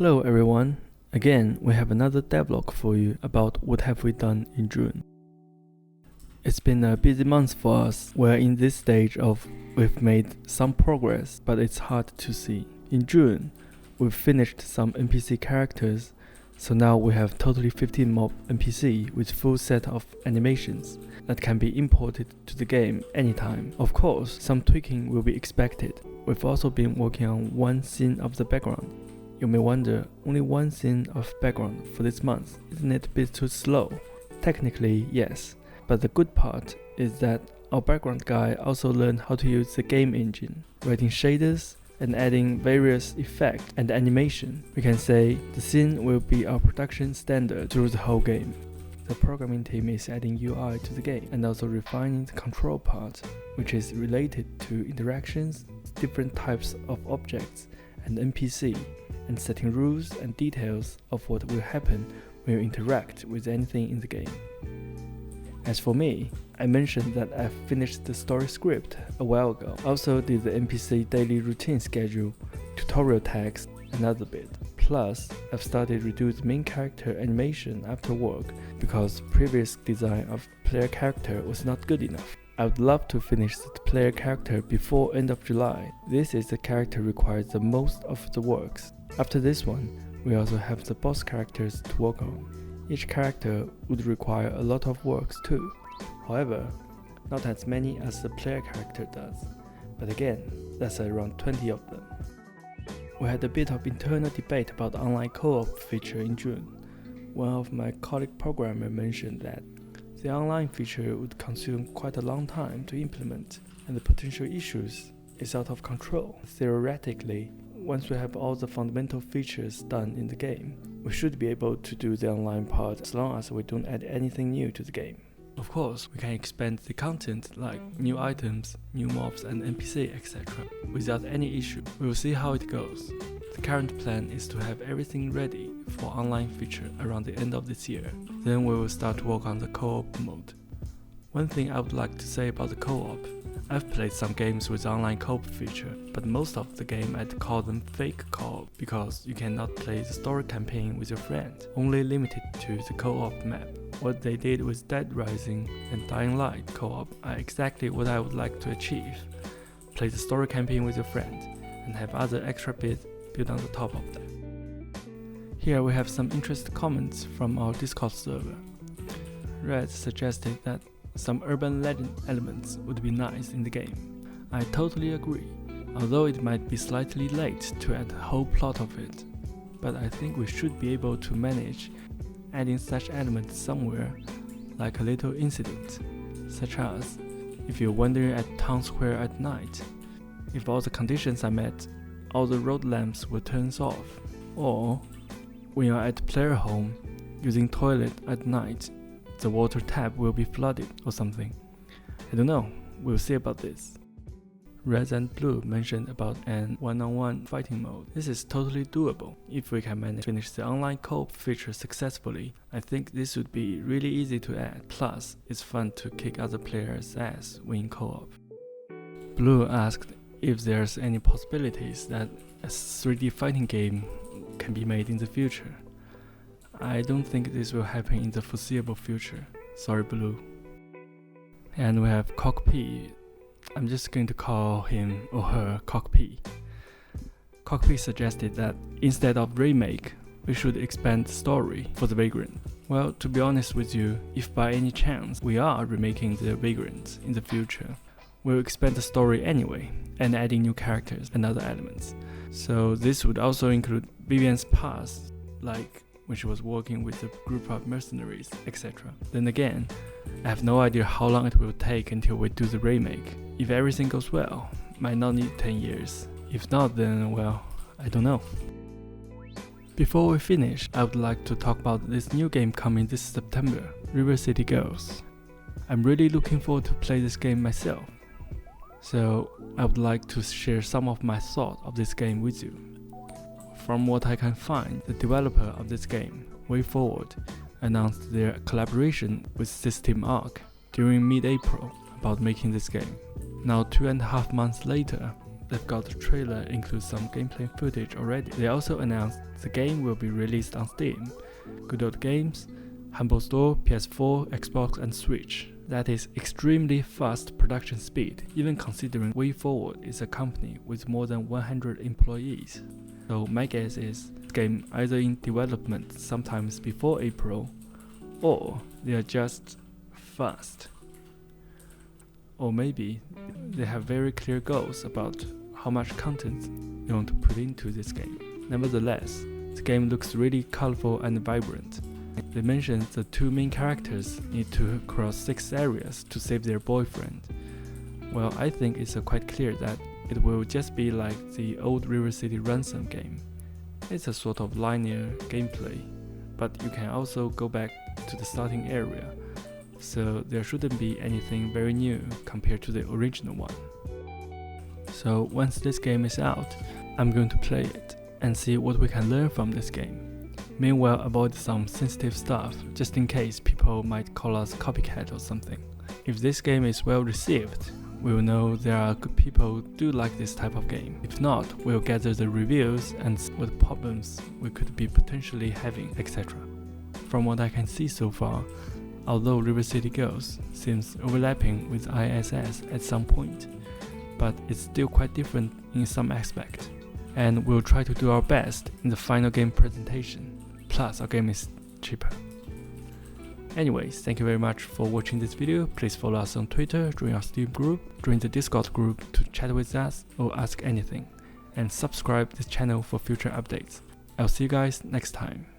Hello everyone, again we have another devlog for you about what have we done in June. It's been a busy month for us. We're in this stage of we've made some progress, but it's hard to see. In June, we've finished some NPC characters, so now we have totally 15 mob NPC with full set of animations that can be imported to the game anytime. Of course, some tweaking will be expected. We've also been working on one scene of the background. You may wonder, only one scene of background for this month, isn't it a bit too slow? Technically, yes, but the good part is that our background guy also learned how to use the game engine, writing shaders and adding various effects and animation. We can say the scene will be our production standard through the whole game. The programming team is adding UI to the game and also refining the control part, which is related to interactions, different types of objects and NPC, and setting rules and details of what will happen when you interact with anything in the game. As for me, I mentioned that I finished the story script a while ago. I also did the NPC daily routine schedule, tutorial tags, another bit. Plus, I've started redo the main character animation after work because previous design of player character was not good enough. I would love to finish the player character before end of July. This is the character requires the most of the works. After this one, we also have the boss characters to work on. Each character would require a lot of works too. However, not as many as the player character does. But again, that's around 20 of them. We had a bit of internal debate about the online co-op feature in June. One of my colleague programmers mentioned that the online feature would consume quite a long time to implement, and the potential issues is out of control. Theoretically, once we have all the fundamental features done in the game, we should be able to do the online part as long as we don't add anything new to the game. Of course, we can expand the content like new items, new mobs and NPC etc. without any issue. We will see how it goes. The current plan is to have everything ready for online feature around the end of this year. Then we will start work on the co-op mode. One thing I would like to say about the co-op, I've played some games with online co-op feature, but most of the game I'd call them fake co-op because you cannot play the story campaign with your friend, only limited to the co-op map. What they did with Dead Rising and Dying Light co-op are exactly what I would like to achieve. Play the story campaign with your friend and have other extra bits built on the top of that. Here we have some interesting comments from our Discord server. Red suggested that some urban legend elements would be nice in the game. I totally agree, although it might be slightly late to add the whole plot of it, but I think we should be able to manage adding such elements somewhere, like a little incident, such as if you're wandering at town square at night, if all the conditions are met, all the road lamps will turn off, or when you're at player home using toilet at night, the water tap will be flooded or something. I don't know, we'll see about this. Red and Blue mentioned about an one-on-one fighting mode. This is totally doable. If we can manage to finish the online co-op feature successfully, I think this would be really easy to add. Plus, it's fun to kick other players' ass when in co-op. Blue asked if there's any possibilities that a 3D fighting game can be made in the future. I don't think this will happen in the foreseeable future. Sorry, Blue. And we have Cockpea. I'm just going to call him or her Cockpea. Cockpea suggested that instead of remake, we should expand the story for the Vagrant. Well, to be honest with you, if by any chance we are remaking the Vagrant in the future, we'll expand the story anyway and adding new characters and other elements. So this would also include Vivian's past, like when she was working with a group of mercenaries, etc. Then again, I have no idea how long it will take until we do the remake. If everything goes well, might not need 10 years. If not, then well, I don't know. Before we finish, I would like to talk about this new game coming this September, Rivercity Girls. I'm really looking forward to play this game myself. So I would like to share some of my thoughts of this game with you. From what I can find, the developer of this game, WayForward, announced their collaboration with System Arc during mid-April about making this game. Now 2.5 months later, they've got a trailer includes some gameplay footage already. They also announced the game will be released on Steam, Good Old Games, Humble Store, PS4, Xbox and Switch. That is extremely fast production speed, even considering WayForward is a company with more than 100 employees. So my guess is this game either in development sometimes before April, or they are just fast. Or maybe they have very clear goals about how much content they want to put into this game. Nevertheless, the game looks really colorful and vibrant. They mentioned the two main characters need to cross 6 areas to save their boyfriend. Well, I think it's quite clear that it will just be like the old Rivercity Ransom game. It's a sort of linear gameplay, but you can also go back to the starting area, so there shouldn't be anything very new compared to the original one. So once this game is out, I'm going to play it and see what we can learn from this game. Meanwhile, avoid some sensitive stuff, just in case people might call us copycat or something. If this game is well received, we will know there are good people who do like this type of game. If not, we'll gather the reviews and see what problems we could be potentially having, etc. From what I can see so far, although Rivercity Girls seems overlapping with I.S.S. at some point, but it's still quite different in some aspect. And we'll try to do our best in the final game presentation. Plus, our game is cheaper. Anyways, thank you very much for watching this video. Please follow us on Twitter, join our Steam group, join the Discord group to chat with us or ask anything, and subscribe this channel for future updates. I'll see you guys next time.